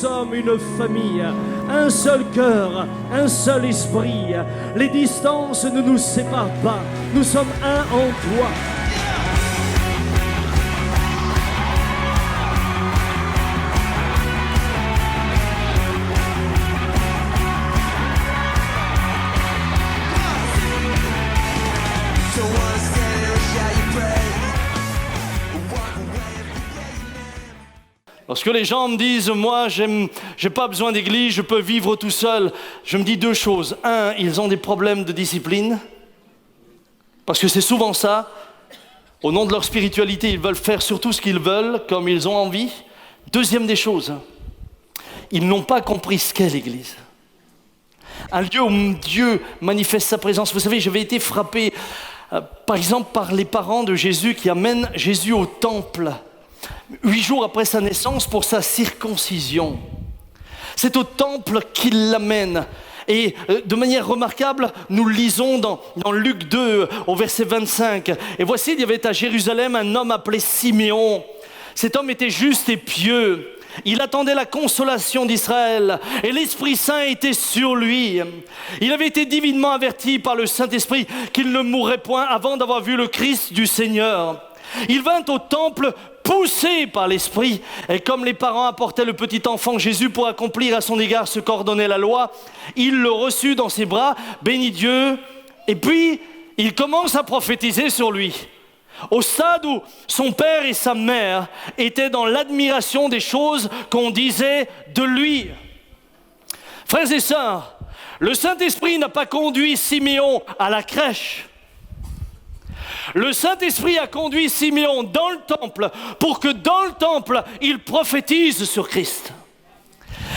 sommes une famille, un seul cœur, un seul esprit. Les distances ne nous séparent pas, nous sommes un en toi. Lorsque les gens me disent, moi, j'ai pas besoin d'église, je peux vivre tout seul, je me dis deux choses. Un, ils ont des problèmes de discipline, parce que c'est souvent ça. Au nom de leur spiritualité, ils veulent faire surtout ce qu'ils veulent, comme ils ont envie. Deuxième des choses, ils n'ont pas compris ce qu'est l'église. Un lieu où Dieu manifeste sa présence. Vous savez, j'avais été frappé, par exemple, par les parents de Jésus qui amènent Jésus au temple. 8 jours après sa naissance pour sa circoncision. C'est au temple qu'il l'amène. Et de manière remarquable, nous le lisons dans Luc 2 au verset 25. Et voici, il y avait à Jérusalem un homme appelé Siméon. Cet homme était juste et pieux. Il attendait la consolation d'Israël et l'Esprit Saint était sur lui. Il avait été divinement averti par le Saint-Esprit qu'il ne mourrait point avant d'avoir vu le Christ du Seigneur. Il vint au temple poussé par l'Esprit, et comme les parents apportaient le petit enfant Jésus pour accomplir à son égard ce qu'ordonnait la loi, il le reçut dans ses bras, bénit Dieu, et puis il commence à prophétiser sur lui. Au stade où son père et sa mère étaient dans l'admiration des choses qu'on disait de lui. Frères et sœurs, le Saint-Esprit n'a pas conduit Siméon à la crèche. Le Saint-Esprit a conduit Siméon dans le temple pour que dans le temple, il prophétise sur Christ.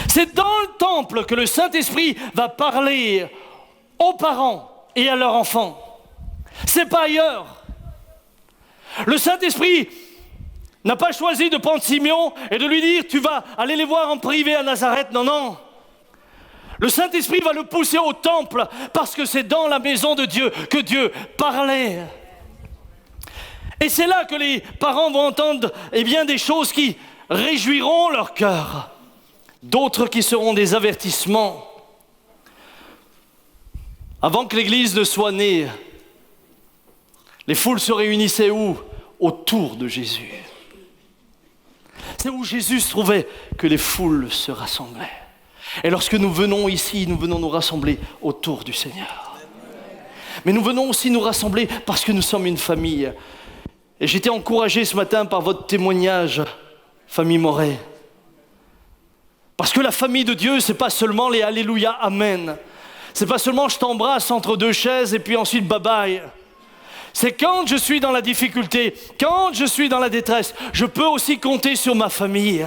C'est dans le temple que le Saint-Esprit va parler aux parents et à leurs enfants. C'est pas ailleurs. Le Saint-Esprit n'a pas choisi de prendre Siméon et de lui dire « tu vas aller les voir en privé à Nazareth ». Non, non. Le Saint-Esprit va le pousser au temple parce que c'est dans la maison de Dieu que Dieu parlait. Et c'est là que les parents vont entendre des choses qui réjouiront leur cœur, d'autres qui seront des avertissements. Avant que l'Église ne soit née, les foules se réunissaient où? Autour de Jésus. C'est où Jésus se trouvait que les foules se rassemblaient. Et lorsque nous venons ici, nous venons nous rassembler autour du Seigneur. Mais nous venons aussi nous rassembler parce que nous sommes une famille. Et j'étais encouragé ce matin par votre témoignage, famille Moret. Parce que la famille de Dieu, c'est pas seulement les Alléluia, Amen. C'est pas seulement je t'embrasse entre deux chaises et puis ensuite bye bye. C'est quand je suis dans la difficulté, quand je suis dans la détresse, je peux aussi compter sur ma famille.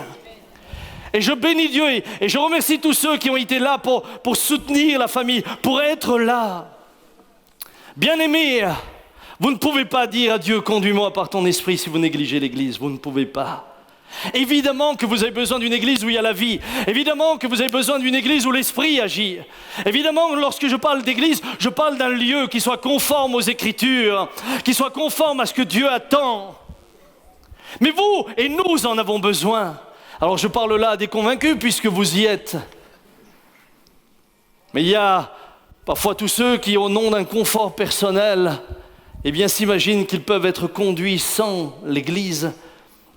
Et je bénis Dieu et je remercie tous ceux qui ont été là pour soutenir la famille, pour être là. Bien-aimés, vous ne pouvez pas dire à Dieu, conduis-moi par ton esprit si vous négligez l'église, vous ne pouvez pas. Évidemment que vous avez besoin d'une église où il y a la vie. Évidemment que vous avez besoin d'une église où l'esprit agit. Évidemment, lorsque je parle d'église, je parle d'un lieu qui soit conforme aux Écritures, qui soit conforme à ce que Dieu attend. Mais vous et nous en avons besoin. Alors je parle là à des convaincus puisque vous y êtes. Mais il y a parfois tous ceux qui, au nom d'un confort personnel, s'imaginent qu'ils peuvent être conduits sans l'église.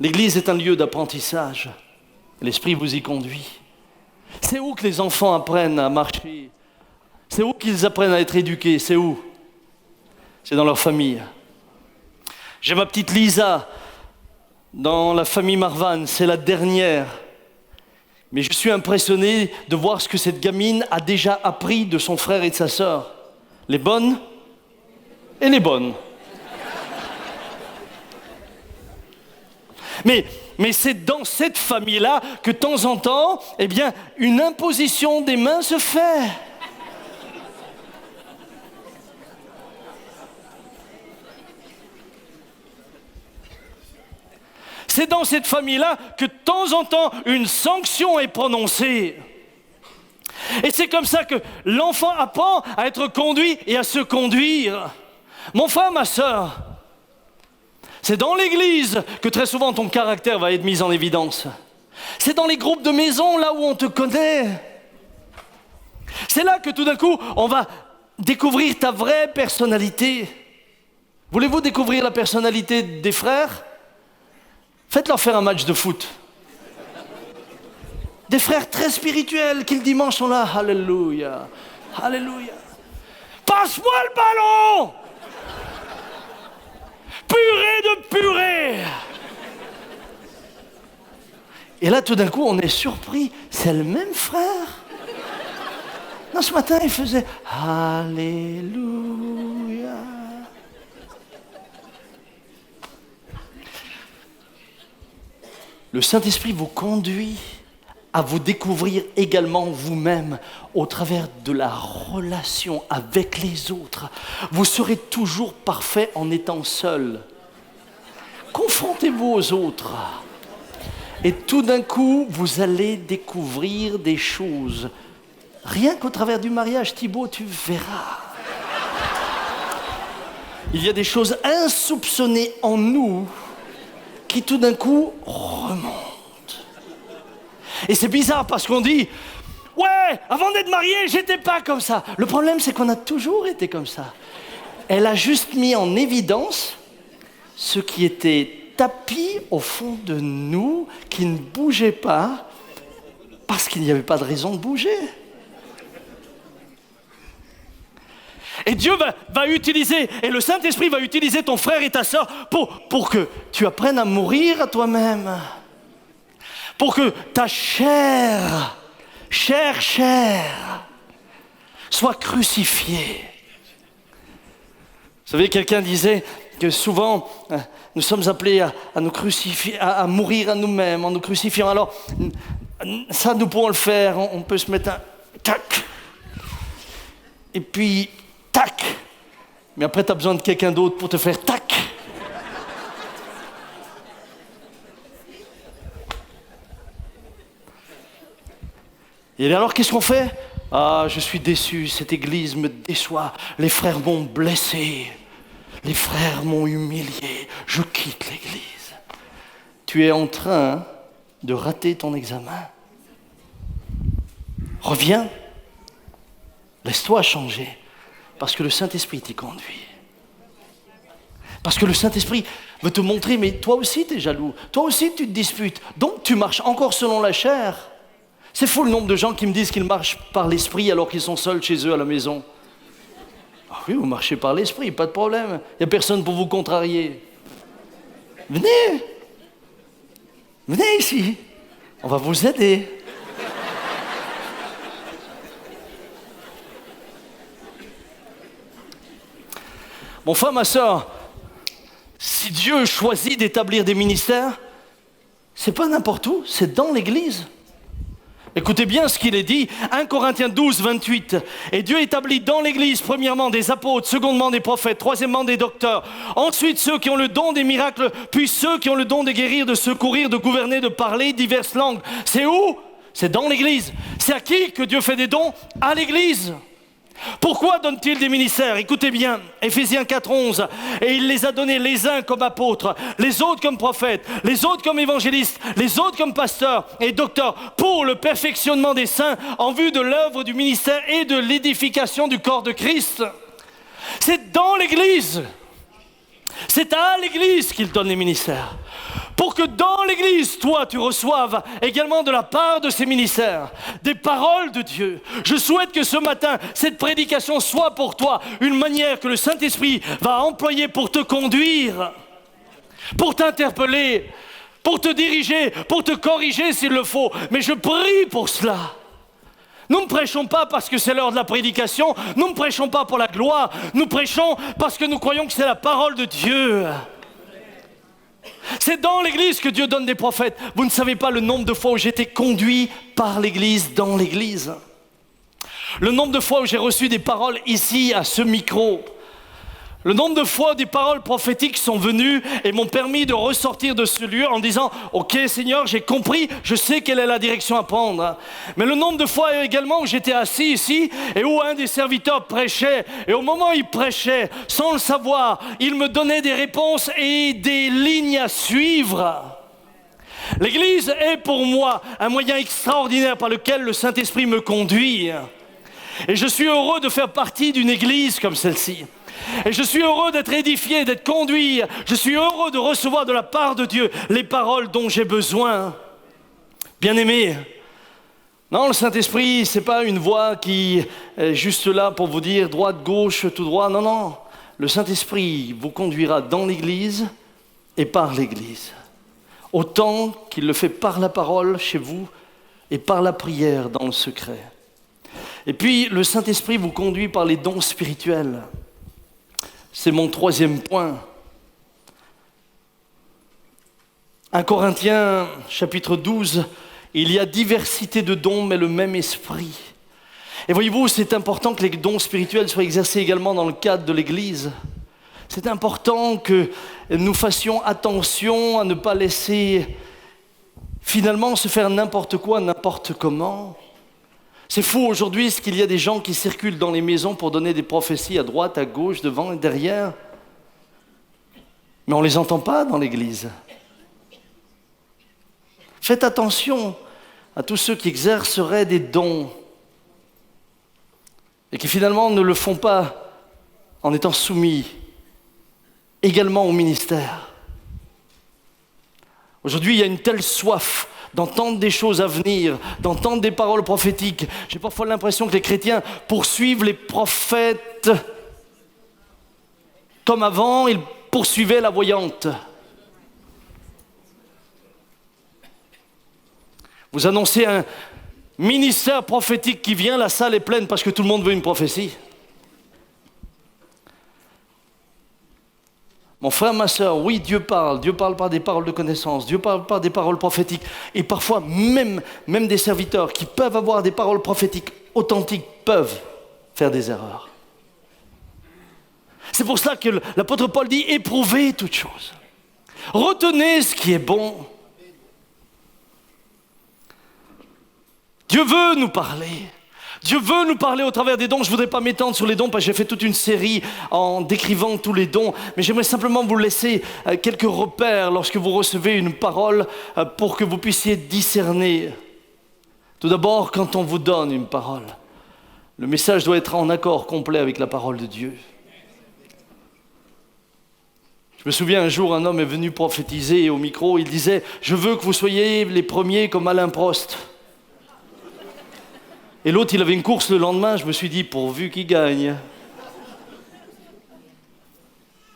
L'église est un lieu d'apprentissage. L'Esprit vous y conduit. C'est où que les enfants apprennent à marcher? C'est où qu'ils apprennent à être éduqués? C'est où? C'est dans leur famille. J'ai ma petite Lisa dans la famille Marvan, c'est la dernière. Mais je suis impressionné de voir ce que cette gamine a déjà appris de son frère et de sa sœur. Les bonnes et les bonnes. Mais c'est dans cette famille-là que de temps en temps, une imposition des mains se fait. C'est dans cette famille-là que de temps en temps, une sanction est prononcée. Et c'est comme ça que l'enfant apprend à être conduit et à se conduire. Mon frère, ma sœur, c'est dans l'église que très souvent ton caractère va être mis en évidence. C'est dans les groupes de maison, là où on te connaît. C'est là que tout d'un coup, on va découvrir ta vraie personnalité. Voulez-vous découvrir la personnalité des frères? Faites-leur faire un match de foot. Des frères très spirituels qui le dimanche sont là. Alléluia, alléluia. Passe-moi le ballon! Purée de purée! Et là, tout d'un coup, on est surpris. C'est le même frère. Non, ce matin, il faisait Alléluia. Le Saint-Esprit vous conduit à vous découvrir également vous-même au travers de la relation avec les autres. Vous serez toujours parfait en étant seul. Confrontez-vous aux autres. Et tout d'un coup, vous allez découvrir des choses. Rien qu'au travers du mariage, Thibaut, tu verras. Il y a des choses insoupçonnées en nous qui tout d'un coup remontent. Et c'est bizarre parce qu'on dit « Ouais, avant d'être marié, j'étais pas comme ça ». Le problème, c'est qu'on a toujours été comme ça. Elle a juste mis en évidence ce qui était tapis au fond de nous, qui ne bougeait pas, parce qu'il n'y avait pas de raison de bouger. Et Dieu va utiliser, et le Saint-Esprit va utiliser ton frère et ta sœur pour que tu apprennes à mourir à toi-même. Pour que ta chair soit crucifiée. Vous savez, quelqu'un disait que souvent, nous sommes appelés à nous crucifier, à mourir à nous-mêmes en nous crucifiant. Alors, ça, nous pouvons le faire. On peut se mettre un tac. Et puis, tac. Mais après, tu as besoin de quelqu'un d'autre pour te faire tac. Et alors, qu'est-ce qu'on fait? Ah, je suis déçu, cette église me déçoit. Les frères m'ont blessé. Les frères m'ont humilié. Je quitte l'église. Tu es en train de rater ton examen. Reviens. Laisse-toi changer. Parce que le Saint-Esprit t'y conduit. Parce que le Saint-Esprit veut te montrer, mais toi aussi tu es jaloux. Toi aussi tu te disputes. Donc tu marches encore selon la chair. C'est fou le nombre de gens qui me disent qu'ils marchent par l'esprit alors qu'ils sont seuls chez eux à la maison. Ah oui, vous marchez par l'esprit, pas de problème. Il n'y a personne pour vous contrarier. Venez. Venez ici. On va vous aider. Mon frère, ma soeur, si Dieu choisit d'établir des ministères, c'est pas n'importe où, c'est dans l'Église. Écoutez bien ce qu'il est dit, 1 Corinthiens 12, 28. Et Dieu établit dans l'Église, premièrement, des apôtres, secondement, des prophètes, troisièmement, des docteurs, ensuite ceux qui ont le don des miracles, puis ceux qui ont le don de guérir, de secourir, de gouverner, de parler diverses langues. C'est où? C'est dans l'Église. C'est à qui que Dieu fait des dons? À l'Église. Pourquoi donne-t-il des ministères? Écoutez bien, Éphésiens 4, 11. Et il les a donnés les uns comme apôtres, les autres comme prophètes, les autres comme évangélistes, les autres comme pasteurs et docteurs, pour le perfectionnement des saints, en vue de l'œuvre du ministère et de l'édification du corps de Christ. C'est dans l'Église. C'est à l'Église qu'il donne les ministères. Pour que dans l'Église, toi, tu reçoives également de la part de ces ministères des paroles de Dieu. Je souhaite que ce matin, cette prédication soit pour toi une manière que le Saint-Esprit va employer pour te conduire, pour t'interpeller, pour te diriger, pour te corriger s'il le faut. Mais je prie pour cela. Nous ne prêchons pas parce que c'est l'heure de la prédication, nous ne prêchons pas pour la gloire, nous prêchons parce que nous croyons que c'est la parole de Dieu. C'est dans l'Église que Dieu donne des prophètes. Vous ne savez pas le nombre de fois où j'ai été conduit par l'Église, dans l'Église. Le nombre de fois où j'ai reçu des paroles ici, à ce micro. Le nombre de fois où des paroles prophétiques sont venues et m'ont permis de ressortir de ce lieu en disant « Ok Seigneur, j'ai compris, je sais quelle est la direction à prendre. » Mais le nombre de fois également où j'étais assis ici et où un des serviteurs prêchait, et au moment où il prêchait, sans le savoir, il me donnait des réponses et des lignes à suivre. L'Église est pour moi un moyen extraordinaire par lequel le Saint-Esprit me conduit. Et je suis heureux de faire partie d'une Église comme celle-ci. Et je suis heureux d'être édifié, d'être conduit. Je suis heureux de recevoir de la part de Dieu les paroles dont j'ai besoin. Bien-aimés, non, le Saint-Esprit, ce n'est pas une voix qui est juste là pour vous dire droite, gauche, tout droit. Non, non. Le Saint-Esprit vous conduira dans l'Église et par l'Église. Autant qu'il le fait par la parole chez vous et par la prière dans le secret. Et puis, le Saint-Esprit vous conduit par les dons spirituels. C'est mon troisième point. 1 Corinthiens, chapitre 12, il y a diversité de dons, mais le même esprit. Et voyez-vous, c'est important que les dons spirituels soient exercés également dans le cadre de l'Église. C'est important que nous fassions attention à ne pas laisser finalement se faire n'importe quoi, n'importe comment. C'est fou aujourd'hui ce qu'il y a des gens qui circulent dans les maisons pour donner des prophéties à droite, à gauche, devant et derrière. Mais on ne les entend pas dans l'Église. Faites attention à tous ceux qui exerceraient des dons et qui finalement ne le font pas en étant soumis également au ministère. Aujourd'hui, il y a une telle soif d'entendre des choses à venir, d'entendre des paroles prophétiques. J'ai parfois l'impression que les chrétiens poursuivent les prophètes comme avant, ils poursuivaient la voyante. Vous annoncez un ministère prophétique qui vient, la salle est pleine parce que tout le monde veut une prophétie. Mon frère, ma sœur, oui, Dieu parle par des paroles de connaissance, Dieu parle par des paroles prophétiques. Et parfois, même des serviteurs qui peuvent avoir des paroles prophétiques authentiques peuvent faire des erreurs. C'est pour cela que l'apôtre Paul dit « éprouvez toutes choses. Retenez ce qui est bon. » Dieu veut nous parler. Dieu veut nous parler au travers des dons. Je ne voudrais pas m'étendre sur les dons parce que j'ai fait toute une série en décrivant tous les dons. Mais j'aimerais simplement vous laisser quelques repères lorsque vous recevez une parole pour que vous puissiez discerner. Tout d'abord, quand on vous donne une parole, le message doit être en accord complet avec la parole de Dieu. Je me souviens un jour, un homme est venu prophétiser au micro. Il disait « Je veux que vous soyez les premiers comme Alain Prost ». Et l'autre, il avait une course le lendemain, je me suis dit, pourvu qu'il gagne.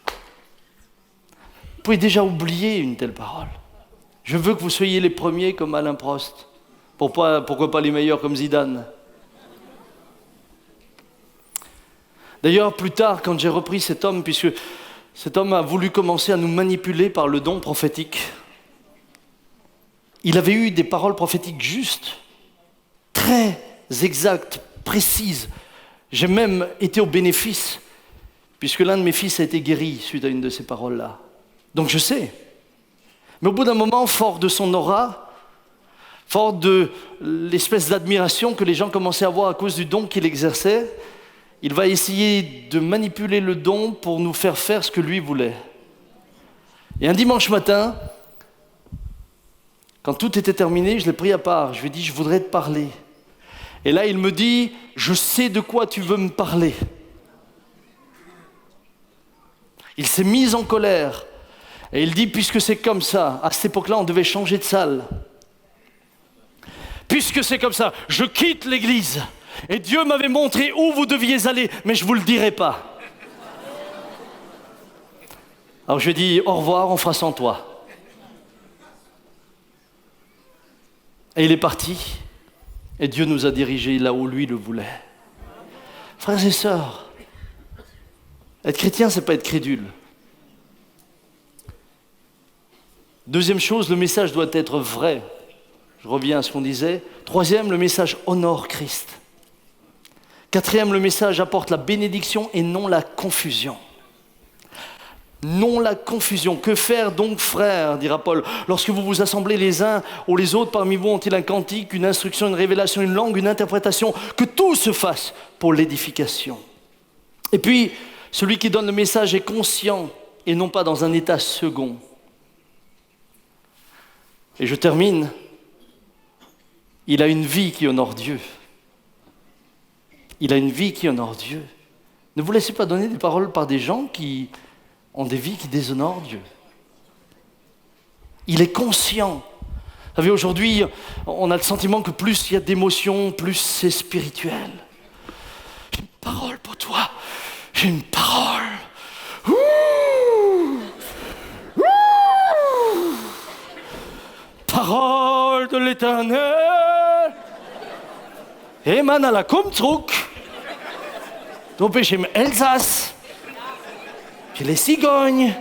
Vous pouvez déjà oublier une telle parole. Je veux que vous soyez les premiers comme Alain Prost. Pourquoi pas les meilleurs comme Zidane? D'ailleurs, plus tard, quand j'ai repris cet homme, puisque cet homme a voulu commencer à nous manipuler par le don prophétique, il avait eu des paroles prophétiques justes, très exactes, précises. J'ai même été au bénéfice, puisque l'un de mes fils a été guéri suite à une de ces paroles-là. Donc je sais. Mais au bout d'un moment, fort de son aura, fort de l'espèce d'admiration que les gens commençaient à avoir à cause du don qu'il exerçait, il va essayer de manipuler le don pour nous faire faire ce que lui voulait. Et un dimanche matin, quand tout était terminé, je l'ai pris à part. Je lui ai dit, je voudrais te parler. Et là, il me dit, je sais de quoi tu veux me parler. Il s'est mis en colère. Et il dit, puisque c'est comme ça, à cette époque-là, on devait changer de salle. Puisque c'est comme ça, je quitte l'église. Et Dieu m'avait montré où vous deviez aller, mais je ne vous le dirai pas. Alors je lui ai dit, au revoir, on fera sans toi. Et il est parti. Et Dieu nous a dirigés là où lui le voulait. Frères et sœurs, être chrétien, c'est pas être crédule. Deuxième chose, le message doit être vrai. Je reviens à ce qu'on disait. Troisième, le message honore Christ. Quatrième, le message apporte la bénédiction et non la confusion. Non la confusion. Que faire donc, frères, dira Paul, lorsque vous vous assemblez les uns ou les autres, parmi vous ont-ils un cantique, une instruction, une révélation, une langue, une interprétation, que tout se fasse pour l'édification. Et puis, celui qui donne le message est conscient et non pas dans un état second. Et je termine. Il a une vie qui honore Dieu. Il a une vie qui honore Dieu. Ne vous laissez pas donner des paroles par des gens qui ont des vies qui déshonorent Dieu. Il est conscient. Vous savez, aujourd'hui, on a le sentiment que plus il y a d'émotions, plus c'est spirituel. J'ai une parole pour toi. J'ai une parole. Ouh! Ouh! Parole de l'Éternel. Émane à la Kumtruk. Donc j'ai Elsace. J'ai les cigognes.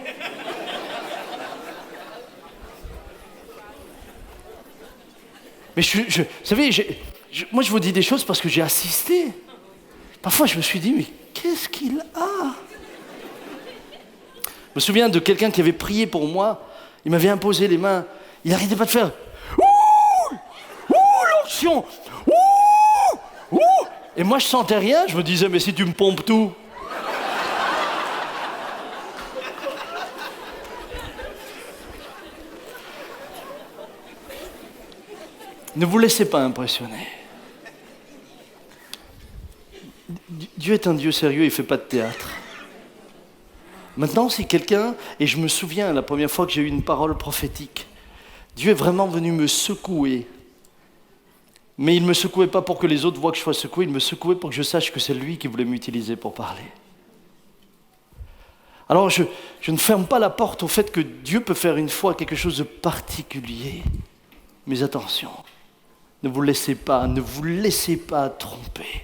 Mais vous savez, moi je vous dis des choses parce que j'ai assisté. Parfois je me suis dit, mais qu'est-ce qu'il a? Je me souviens de quelqu'un qui avait prié pour moi. Il m'avait imposé les mains. Il n'arrêtait pas de faire ouh, ouh, l'onction, ouh, ouh. Et moi je sentais rien. Je me disais, mais si tu me pompes tout. Ne vous laissez pas impressionner. Dieu est un Dieu sérieux, il ne fait pas de théâtre. Maintenant, si quelqu'un, et je me souviens la première fois que j'ai eu une parole prophétique, Dieu est vraiment venu me secouer. Mais il ne me secouait pas pour que les autres voient que je sois secoué, il me secouait pour que je sache que c'est lui qui voulait m'utiliser pour parler. Alors je ne ferme pas la porte au fait que Dieu peut faire une fois quelque chose de particulier. Mais attention. Ne vous laissez pas tromper.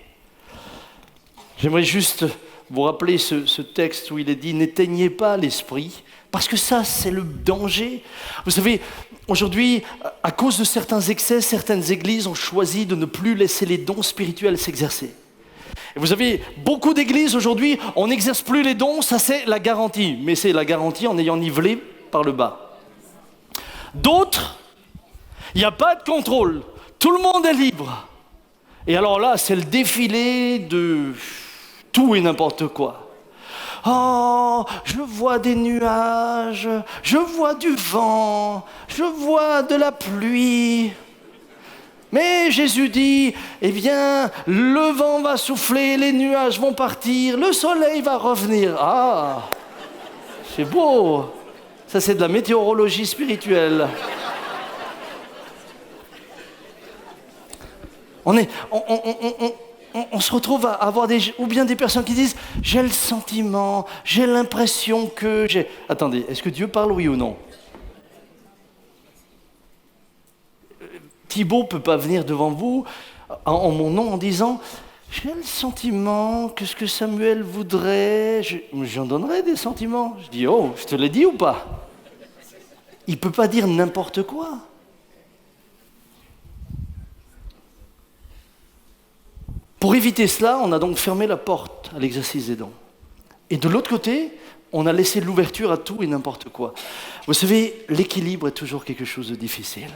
J'aimerais juste vous rappeler ce texte où il est dit « N'éteignez pas l'esprit », parce que ça, c'est le danger. Vous savez, aujourd'hui, à cause de certains excès, certaines églises ont choisi de ne plus laisser les dons spirituels s'exercer. Et vous avez beaucoup d'églises aujourd'hui, on n'exerce plus les dons, ça c'est la garantie. Mais c'est la garantie en ayant nivelé par le bas. D'autres, il n'y a pas de contrôle. Tout le monde est libre. Et alors là, c'est le défilé de tout et n'importe quoi. Oh, je vois des nuages, je vois du vent, je vois de la pluie. Mais Jésus dit, eh bien, le vent va souffler, les nuages vont partir, le soleil va revenir. Ah, c'est beau. Ça, c'est de la météorologie spirituelle. On se retrouve à avoir ou bien des personnes qui disent « J'ai le sentiment, j'ai l'impression que j'ai... » Attendez, est-ce que Dieu parle, oui ou non? Thibaut ne peut pas venir devant vous en mon nom en disant « J'ai le sentiment que ce que Samuel voudrait... » J'en donnerai des sentiments. Je dis « Oh, je te l'ai dit ou pas ?» Il ne peut pas dire n'importe quoi. Pour éviter cela, on a donc fermé la porte à l'exercice des dons. Et de l'autre côté, on a laissé l'ouverture à tout et n'importe quoi. Vous savez, l'équilibre est toujours quelque chose de difficile.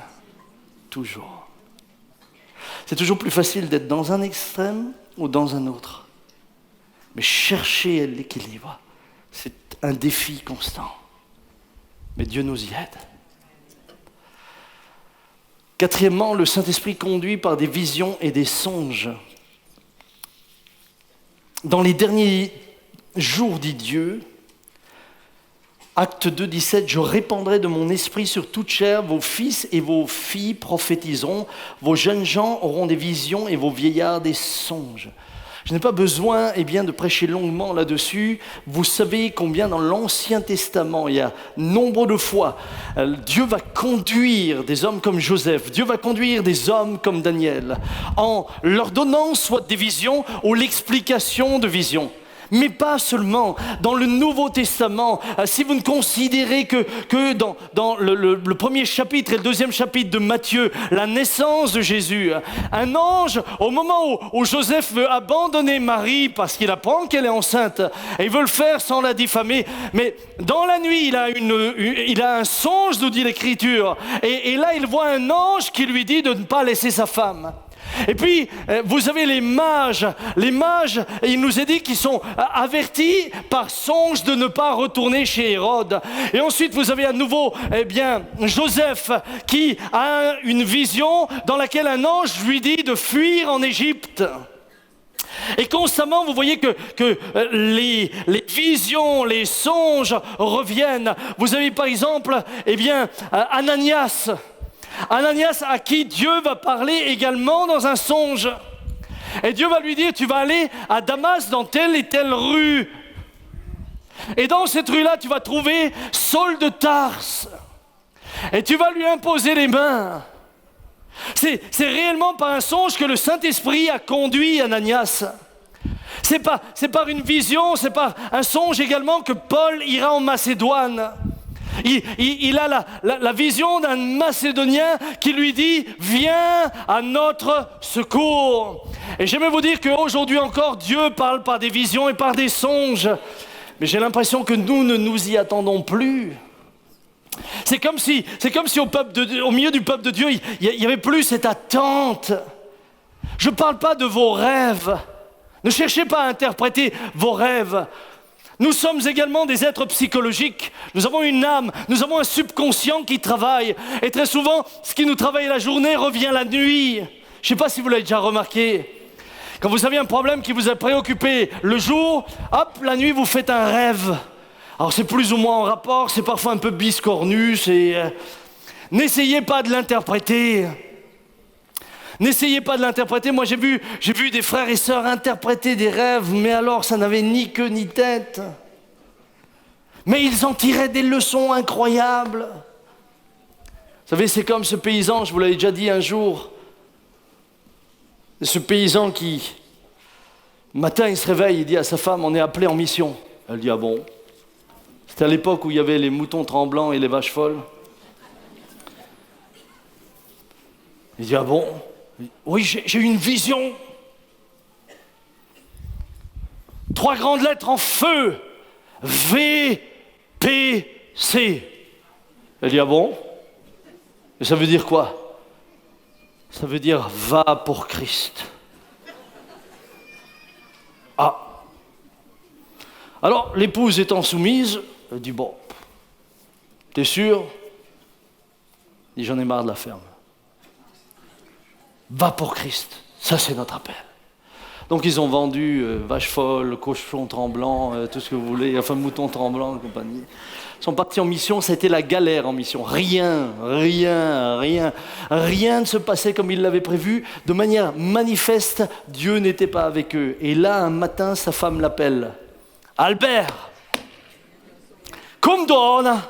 Toujours. C'est toujours plus facile d'être dans un extrême ou dans un autre. Mais chercher l'équilibre, c'est un défi constant. Mais Dieu nous y aide. Quatrièmement, le Saint-Esprit conduit par des visions et des songes. Dans les derniers jours, dit Dieu, Acte 2, 17, « Je répandrai de mon esprit sur toute chair, vos fils et vos filles prophétiseront, vos jeunes gens auront des visions et vos vieillards des songes. » Je n'ai pas besoin de prêcher longuement là-dessus. Vous savez combien dans l'Ancien Testament, il y a nombre de fois, Dieu va conduire des hommes comme Joseph, Dieu va conduire des hommes comme Daniel, en leur donnant soit des visions ou l'explication de visions. Mais pas seulement. Dans le Nouveau Testament, si vous ne considérez que dans le premier chapitre et le deuxième chapitre de Matthieu, la naissance de Jésus, un ange, au moment où Joseph veut abandonner Marie parce qu'il apprend qu'elle est enceinte, et il veut le faire sans la diffamer, mais dans la nuit, il a un songe, nous dit l'Écriture, et là il voit un ange qui lui dit de ne pas laisser sa femme. Et puis, vous avez les mages. Les mages, il nous est dit qu'ils sont avertis par songe de ne pas retourner chez Hérode. Et ensuite, vous avez à nouveau, Joseph qui a une vision dans laquelle un ange lui dit de fuir en Égypte. Et constamment, vous voyez que les visions, les songes reviennent. Vous avez par exemple, Ananias. Ananias à qui Dieu va parler également dans un songe. Et Dieu va lui dire, tu vas aller à Damas dans telle et telle rue. Et dans cette rue-là, tu vas trouver Saul de Tarse. Et tu vas lui imposer les mains. C'est réellement par un songe que le Saint-Esprit a conduit Ananias. C'est par une vision, c'est par un songe également que Paul ira en Macédoine. Il a la vision d'un Macédonien qui lui dit « Viens à notre secours ». Et j'aimerais vous dire qu'aujourd'hui encore, Dieu parle par des visions et par des songes. Mais j'ai l'impression que nous ne nous y attendons plus. C'est comme si au milieu du peuple de Dieu, il n'y avait plus cette attente. Je ne parle pas de vos rêves. Ne cherchez pas à interpréter vos rêves. Nous sommes également des êtres psychologiques. Nous avons une âme, nous avons un subconscient qui travaille. Et très souvent, ce qui nous travaille la journée revient la nuit. Je ne sais pas si vous l'avez déjà remarqué. Quand vous avez un problème qui vous a préoccupé le jour, hop, la nuit, vous faites un rêve. Alors c'est plus ou moins en rapport, c'est parfois un peu biscornu. N'essayez pas de l'interpréter. N'essayez pas de l'interpréter. Moi, j'ai vu des frères et sœurs interpréter des rêves, mais alors, ça n'avait ni queue ni tête. Mais ils en tiraient des leçons incroyables. Vous savez, c'est comme ce paysan, je vous l'avais déjà dit un jour, ce paysan qui, matin, il se réveille, il dit à sa femme, on est appelé en mission. Elle dit, ah bon? C'était à l'époque où il y avait les moutons tremblants et les vaches folles. Il dit, ah bon? Oui, j'ai eu une vision. 3 grandes lettres en feu. V, P, C. Elle dit, ah bon? Et ça veut dire quoi? Ça veut dire, va pour Christ. Ah. Alors, l'épouse étant soumise, elle dit, bon, t'es sûr? Il dit, j'en ai marre de la ferme. Va pour Christ, ça c'est notre appel. Donc ils ont vendu vaches folles, cochons tremblants, tout ce que vous voulez, enfin moutons tremblants et compagnie. Ils sont partis en mission, c'était la galère en mission. Rien ne se passait comme ils l'avaient prévu. De manière manifeste, Dieu n'était pas avec eux. Et là, un matin, sa femme l'appelle. Albert, come donna.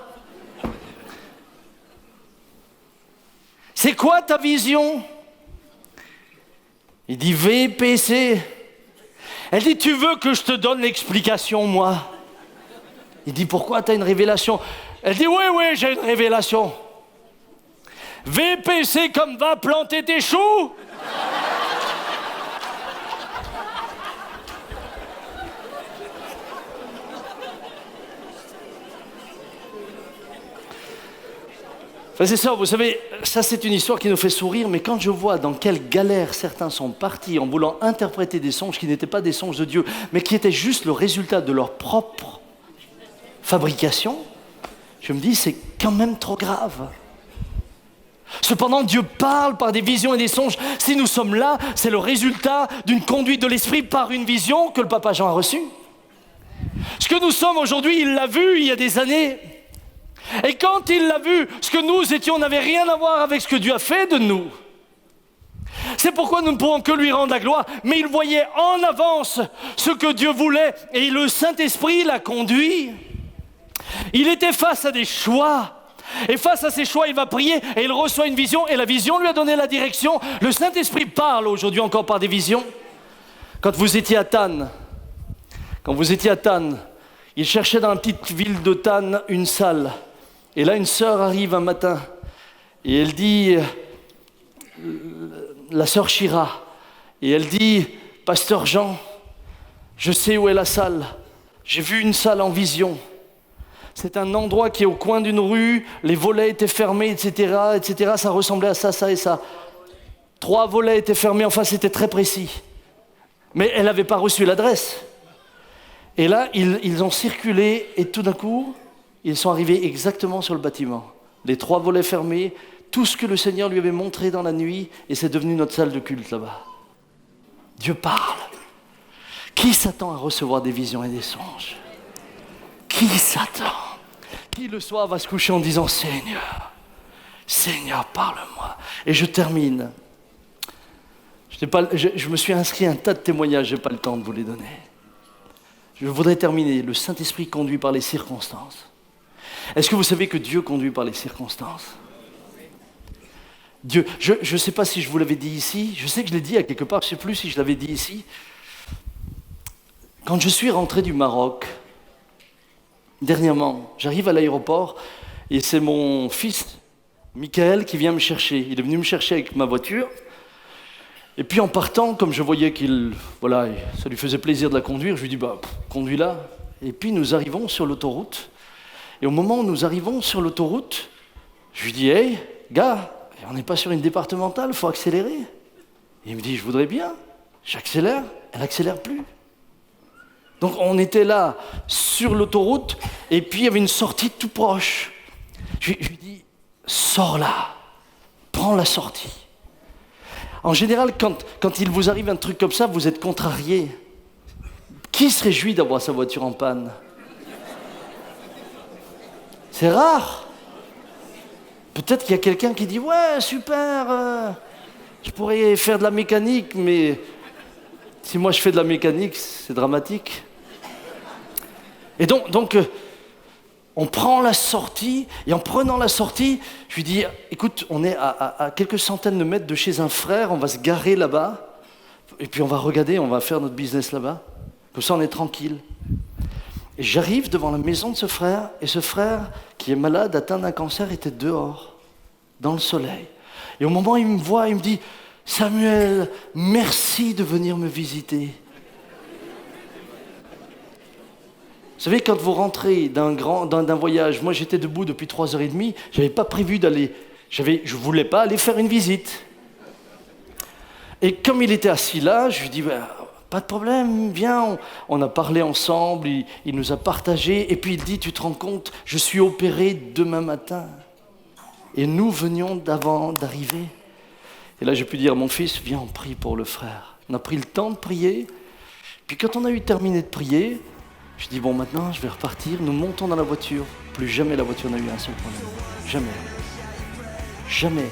C'est quoi ta vision? Il dit VPC. Elle dit, tu veux que je te donne l'explication, moi? Il dit, pourquoi tu as une révélation? Elle dit, oui, j'ai une révélation. VPC comme va planter tes choux? Frères et sœurs, vous savez, ça c'est une histoire qui nous fait sourire, mais quand je vois dans quelle galère certains sont partis en voulant interpréter des songes qui n'étaient pas des songes de Dieu, mais qui étaient juste le résultat de leur propre fabrication, je me dis, c'est quand même trop grave. Cependant, Dieu parle par des visions et des songes. Si nous sommes là, c'est le résultat d'une conduite de l'esprit par une vision que le papa Jean a reçue. Ce que nous sommes aujourd'hui, il l'a vu il y a des années. Et quand il l'a vu, ce que nous étions n'avait rien à voir avec ce que Dieu a fait de nous. C'est pourquoi nous ne pouvons que lui rendre la gloire. Mais il voyait en avance ce que Dieu voulait et le Saint-Esprit l'a conduit. Il était face à des choix. Et face à ces choix, il va prier et il reçoit une vision. Et la vision lui a donné la direction. Le Saint-Esprit parle aujourd'hui encore par des visions. Quand vous étiez à Tannes, il cherchait dans la petite ville de Tannes une salle. Et là, une sœur arrive un matin et elle dit, la sœur Chira, et elle dit, Pasteur Jean, je sais où est la salle. J'ai vu une salle en vision. C'est un endroit qui est au coin d'une rue, les volets étaient fermés, etc. Ça ressemblait à ça, ça et ça. 3 volets étaient fermés, enfin c'était très précis. Mais elle n'avait pas reçu l'adresse. Et là, ils ont circulé et tout d'un coup, ils sont arrivés exactement sur le bâtiment. Les 3 volets fermés, tout ce que le Seigneur lui avait montré dans la nuit, et c'est devenu notre salle de culte là-bas. Dieu parle. Qui s'attend à recevoir des visions et des songes? Qui s'attend? Qui le soir va se coucher en disant Seigneur, Seigneur, parle-moi. Et je termine. Je me suis inscrit à un tas de témoignages, je n'ai pas le temps de vous les donner. Je voudrais terminer. Le Saint-Esprit conduit par les circonstances. Est-ce que vous savez que Dieu conduit par les circonstances? Dieu, je ne sais pas si je vous l'avais dit ici, je sais que je l'ai dit à quelque part, je ne sais plus si je l'avais dit ici. Quand je suis rentré du Maroc, dernièrement, j'arrive à l'aéroport et c'est mon fils, Michael, qui vient me chercher. Il est venu me chercher avec ma voiture. Et puis en partant, comme je voyais ça lui faisait plaisir de la conduire, je lui dis, conduis-la. Et puis nous arrivons sur l'autoroute. Et au moment où nous arrivons sur l'autoroute, je lui dis, hey, gars, on n'est pas sur une départementale, il faut accélérer. Et il me dit, je voudrais bien. J'accélère, elle n'accélère plus. Donc on était là, sur l'autoroute, et puis il y avait une sortie tout proche. Je lui dis, sors là, prends la sortie. En général, quand il vous arrive un truc comme ça, vous êtes contrarié. Qui se réjouit d'avoir sa voiture en panne? C'est rare. Peut-être qu'il y a quelqu'un qui dit « Ouais, super, je pourrais faire de la mécanique, mais si moi je fais de la mécanique, c'est dramatique. » Et donc, on prend la sortie, et en prenant la sortie, je lui dis « Écoute, on est à quelques centaines de mètres de chez un frère, on va se garer là-bas, et puis on va regarder, on va faire notre business là-bas. Comme ça, on est tranquille. » Et j'arrive devant la maison de ce frère, et ce frère, qui est malade, atteint d'un cancer, était dehors, dans le soleil. Et au moment où il me voit, il me dit « Samuel, merci de venir me visiter. » Vous savez, quand vous rentrez d'un voyage, moi j'étais debout depuis 3h30, je n'avais pas prévu d'aller, je ne voulais pas aller faire une visite. Et comme il était assis là, je lui dis pas de problème, viens, on a parlé ensemble, il nous a partagé, et puis il dit, tu te rends compte, je suis opéré demain matin. Et nous venions d'arriver. Et là j'ai pu dire à mon fils, viens, on prie pour le frère. On a pris le temps de prier, puis quand on a eu terminé de prier, je dis, bon, maintenant, je vais repartir. Nous montons dans la voiture. Plus jamais la voiture n'a eu un seul problème. Jamais. Jamais.